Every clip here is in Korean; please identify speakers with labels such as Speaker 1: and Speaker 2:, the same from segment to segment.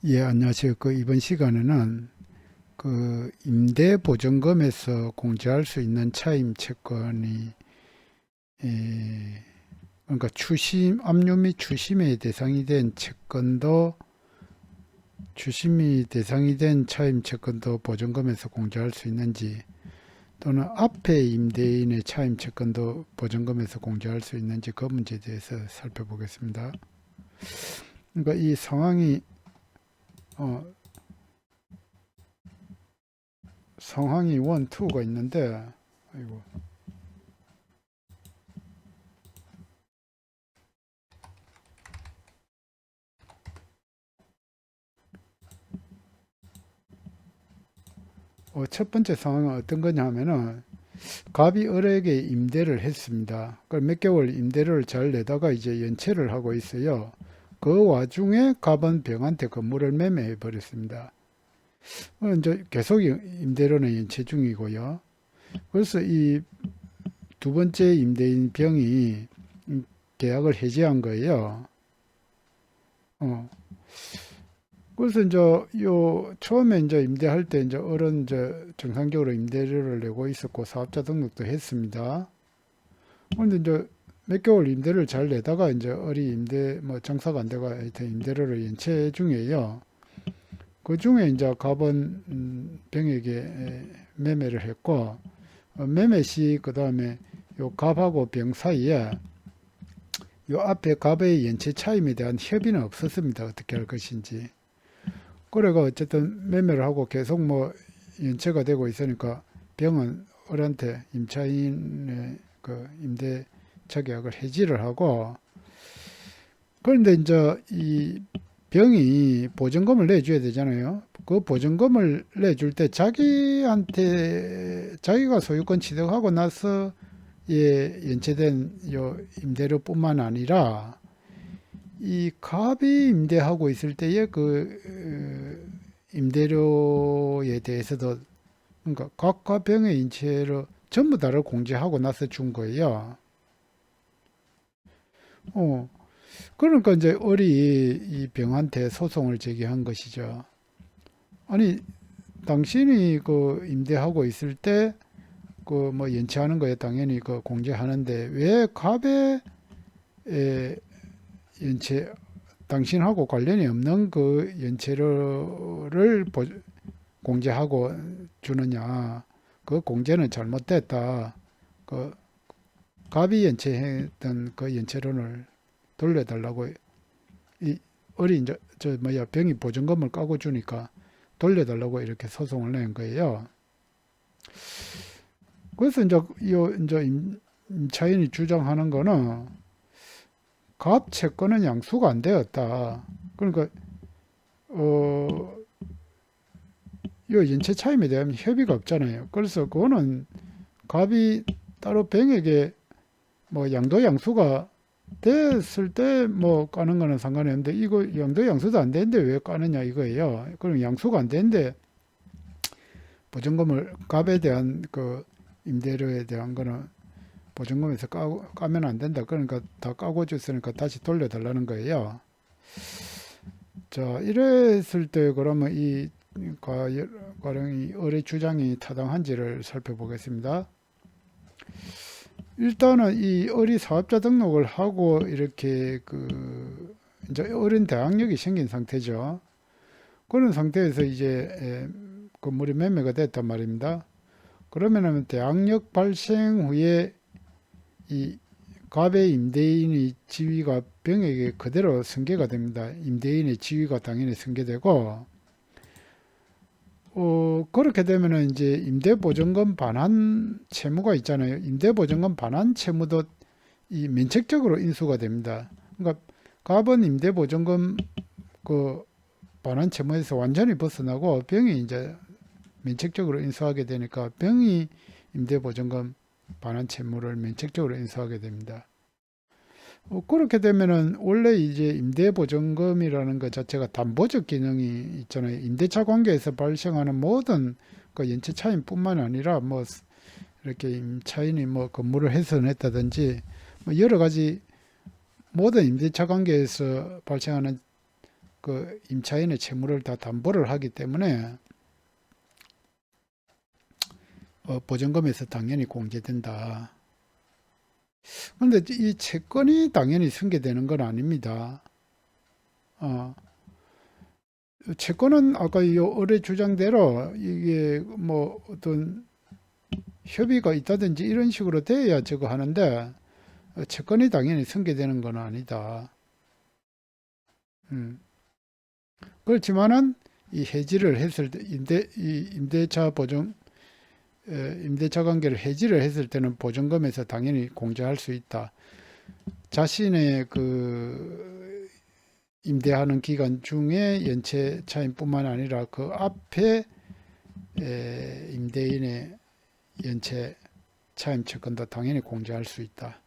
Speaker 1: 예, 안녕하세요. 이번 시간에는 임대보증금에서 공제할 수 있는 차임 채권이, 에, 그러니까 압류 및 추심의 대상이 된 채권도, 추심이 대상이 된 차임 채권도 보증금에서 공제할 수 있는지, 또는 앞에 임대인의 차임 채권도 보증금에서 공제할 수 있는지 그 문제에 대해서 살펴보겠습니다. 그러니까 이 어, 상황이 1, 2가 있는데, 아이고. 첫 번째 상황은 어떤 거냐 하면은 갑이 을에게 임대를 했습니다. 몇 개월 임대료를 잘 내다가 이제 연체를 하고 있어요. 그 와중에 갑은 병한테 건물을 매매해 버렸습니다. 이제 계속 임대료는 연체 중이고요. 그래서 이 두 번째 임대인 병이 계약을 해지한 거예요. 어, 그래서 이제 처음에 이제 임대할 때 이제 어른 이제 정상적으로 임대료를 내고 있었고 사업자 등록도 했습니다. 그런데 이제 몇 개월 임대를 잘 내다가 이제 어리 임대 뭐 장사가 안 되고 하여튼 임대료를 연체 중이에요. 그 중에 이제 갑은 병에게 매매를 했고 매매 시 그다음에 요 갑하고 병 사이에 요 앞에 갑의 연체 차임에 대한 협의는 없었습니다. 어떻게 할 것인지. 그래가 어쨌든 매매를 하고 계속 뭐 연체가 되고 있으니까 병은 을한테 임차인의 그 임대차 계약을 해지를 하고 그런데 이제 이 병이 보증금을 내줘야 되잖아요. 그 보증금을 내줄 때 자기한테 자기가 소유권 취득하고 나서 연체된 요 임대료뿐만 아니라 이 갑이 임대하고 있을 때의 임대료에 대해서도 그러니까 갑과 병의 인체로 전부 다를 공제하고 나서 준 거예요. 어, 그러니까 이제 을이 이 병한테 소송을 제기한 것이죠. 아니, 당신이 그 임대하고 있을 때 그 뭐 연체하는 거에 당연히 그 공제하는데 왜 갑의 연체 당신하고 관련이 없는 그 연체료를 공제하고 주느냐. 그 공제는 잘못됐다. 그 갑이 연체했던 그 연체료를 돌려달라고 이 어린 저 뭐야 병이 보증금을 까고 주니까 돌려달라고 이렇게 소송을 낸 거예요. 그래서 이제 임차인이 주장하는 거는 갑 채권은 양수가 안 되었다. 그러니까 어, 요 연체 차임에 대한 협의가 없잖아요. 그래서 그거는 갑이 따로 병에게 뭐 양도 양수가 됐을 때 뭐 까는 거는 상관이 없는데 이거 양도 양수도 안 되는데 왜 까느냐 이거예요. 그럼 양수가 안 되는데 보증금을 갑에 대한 그 임대료에 대한 거는 보증금에서 까면 안 된다. 그러니까 다 까고 줬으니까 다시 돌려달라는 거예요. 자, 이랬을 때 그러면 이 가령 이 의뢰 주장이 타당한지를 살펴보겠습니다. 일단은 이 어리 사업자 등록을 하고 이렇게 이제 어린 대항력이 생긴 상태죠. 그런 상태에서 이제 건물이 매매가 됐단 말입니다. 그러면은 대항력 발생 후에 이 갑의 임대인의 지위가 병에게 그대로 승계가 됩니다. 임대인의 지위가 당연히 승계되고 그렇게 되면은 이제 임대보증금 반환 채무가 있잖아요. 임대보증금 반환 채무도 이 면책적으로 인수가 됩니다. 그러니까 갑은 임대보증금 그 반환 채무에서 완전히 벗어나고 병이 이제 면책적으로 인수하게 되니까 병이 임대보증금 반환 채무를 면책적으로 인수하게 됩니다. 그렇게 되면은 원래 이제 임대보증금이라는 것 자체가 담보적 기능이 있잖아요. 임대차 관계에서 발생하는 모든 그 연체 차임뿐만 아니라 뭐 이렇게 임차인이 뭐 건물을 훼손했다든지 뭐 여러 가지 모든 임대차 관계에서 발생하는 그 임차인의 채무를 다 담보를 하기 때문에 보증금에서 당연히 공제된다. 그런데 이 채권이 당연히 승계되는 건 아닙니다. 어, 채권은 아까 이 의뢰 주장대로 이게 뭐 어떤 협의가 있다든지 이런 식으로 돼야 저거 하는데 채권이 당연히 승계되는 건 아니다. 음. 그렇지만은 이 해지를 했을 때 이 임대차 보증 임대차 관계를 해지를 했을 때는 보증금에서 당연히 공제할 수 있다. 자신의 그 임대하는 기간 중에 연체 차임뿐만 아니라 그 앞에 임대인의 연체 차임 채권도 당연히 공제할 수 있다.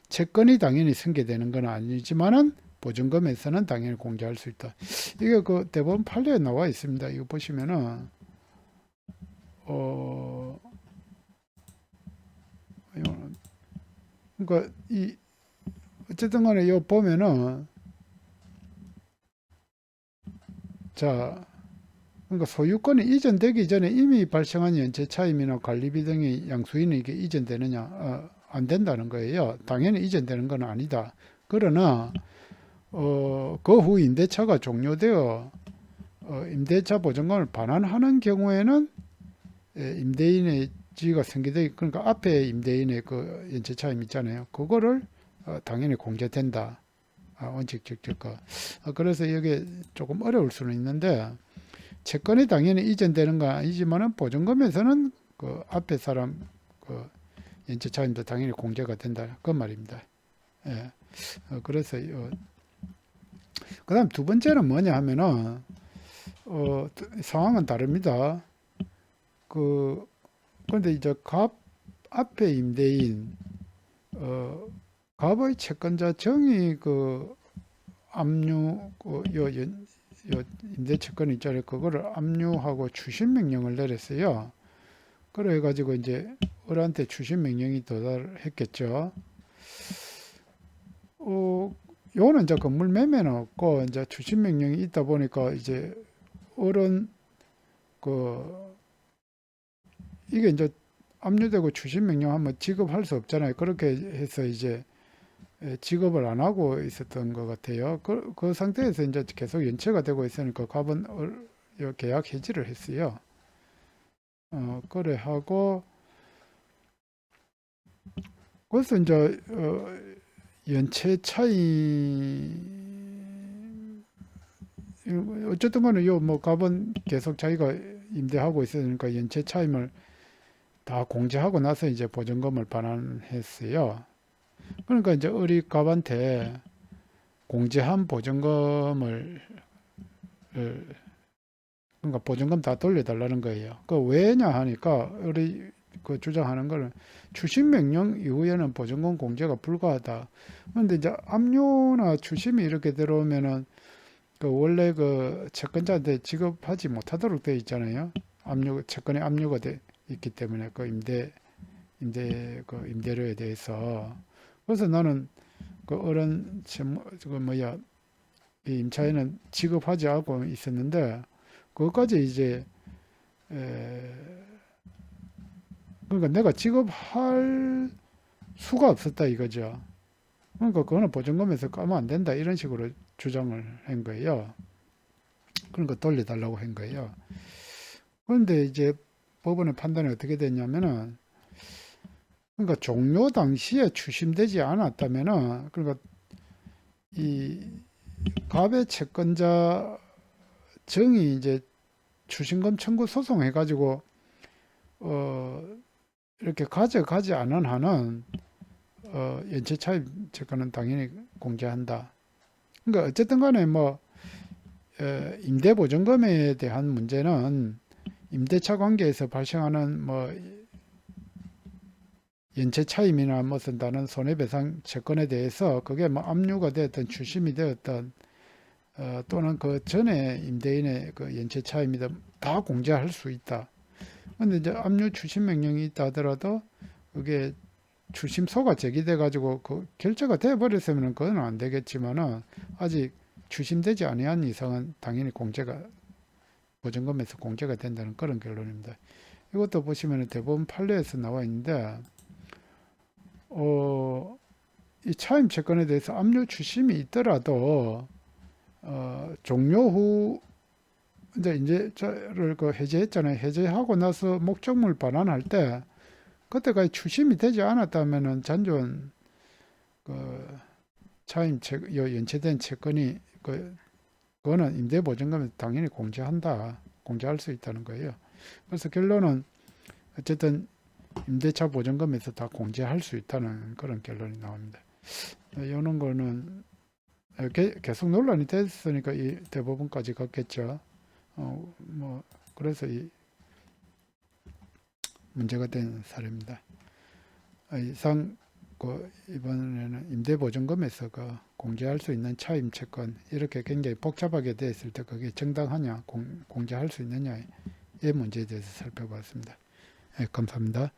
Speaker 1: 채권이 당연히 승계되는 건 아니지만은 보증금에서는 당연히 공제할 수 있다. 이게 그 대법원 판례에 나와 있습니다. 이거 보시면은 어 그러니까 이 어쨌든 간에 요 보면은 자 그러니까 소유권이 이전되기 전에 이미 발생한 연체 차임이나 관리비 등의 양수인이 이게 이전되느냐 안 된다는 거예요. 당연히 이전되는 건 아니다. 그러나 그 후 임대차가 종료되어 임대차 보증금을 반환하는 경우에는 임대인의 지위가 승계되기 그러니까 앞에 임대인의 그 연체 차임 있잖아요. 그거를 당연히 공제된다. 원칙적 거. 그래서 이게 조금 어려울 수는 있는데 채권이 당연히 이전되는 건 아니지만은 보증금에서는 그 앞에 사람 그 연체 차임도 당연히 공제가 된다. 그 말입니다. 예. 그래서 그다음 두 번째는 뭐냐 하면은 상황은 다릅니다. 그런데 이제 갑 앞에 임대인 갑의 채권자 정의 그 압류 요 임대채권 있잖아요. 그거를 압류하고 추심 명령을 내렸어요. 그래 가지고 이제 을한테 추심 명령이 도달했겠죠. 요거는 이제 건물 매매는 없고 이제 추심 명령이 있다 보니까 이제 을은 그 이게 이제 압류되고 추심 명령하면 지급할 수 없잖아요. 그렇게 해서 이제 지급을 안 하고 있었던 것 같아요. 그 상태에서 이제 계속 연체가 되고 있으니까 갑은 계약 해지를 했어요. 그래 하고 그래서 이제 연체 차이 어쨌든 간에 요 뭐 갑은 계속 자기가 임대하고 있으니까 연체 차임을 다 공제하고 나서 이제 보증금을 반환했어요. 그러니까 이제 을이 갑한테 공제한 보증금을 그러니까 보증금 다 돌려달라는 거예요. 그 왜냐 하니까 우리 그 주장하는 거는 추심 명령 이후에는 보증금 공제가 불가하다. 그런데 이제 압류나 추심이 이렇게 들어오면은 그 원래 그 채권자한테 지급하지 못하도록 되어 있잖아요. 채권에 압류가 돼 있기 때문에 그 임대료에 대해서. 그래서 나는 그 어른 그 뭐야 이 임차인은 지급하지 않고 있었는데 그것까지 이제 그러니까 내가 지급할 수가 없었다 이거죠. 그러니까 그거는 보증금에서 까면 안 된다 이런 식으로 주장을 한 거예요. 그러니까 돌려달라고 한 거예요. 그런데 이제 법원의 판단이 어떻게 됐냐면은 그러니까 종료 당시에 추심되지 않았다면은 그러니까 이 갑의 채권자 정이 이제 추심금 청구 소송해 가지고 이렇게 가져가지 않은 한은 연체 차입 채권은 당연히 공제한다. 그러니까 어쨌든 간에 뭐 임대보증금에 대한 문제는 임대차 관계에서 발생하는 뭐 연체 차임이나 무슨 다른 손해배상 채권에 대해서 그게 뭐 압류가 되었던 추심이 되었던 또는 그 전에 임대인의 그 연체 차임이다 다 공제할 수 있다. 근데 이제 압류 추심 명령이 있다 하더라도 그게 추심소가 제기돼 가지고 그 결제가 돼 버렸으면 그건 안 되겠지만은 아직 추심되지 아니한 이상은 당연히 보증금에서 공제가 된다는 그런 결론입니다. 이것도 보시면 대법원 판례에서 나와 있는데 이 차임 채권에 대해서 압류 추심이 있더라도 종료 후 이제 인제자를 그 해제했잖아요. 해제하고 나서 목적물 반환할 때 그때까지 추심이 되지 않았다면은 잔존 그 차임 연체된 채권이 그거는 임대보증금에서 당연히 공제할 수 있다는 거예요. 그래서 결론은 어쨌든 임대차 보증금에서 다 공제할 수 있다는 그런 결론이 나옵니다. 이런 거는 계속 논란이 됐으니까 이 대법원까지 갔겠죠. 그래서 이 문제가 된 사례입니다. 이상 이번에는 임대보증금에서 공제할 수 있는 차임 채권 이렇게 굉장히 복잡하게 되어 있을 때 그게 정당하냐 공제할 수 있느냐의 문제에 대해서 살펴봤습니다. 감사합니다.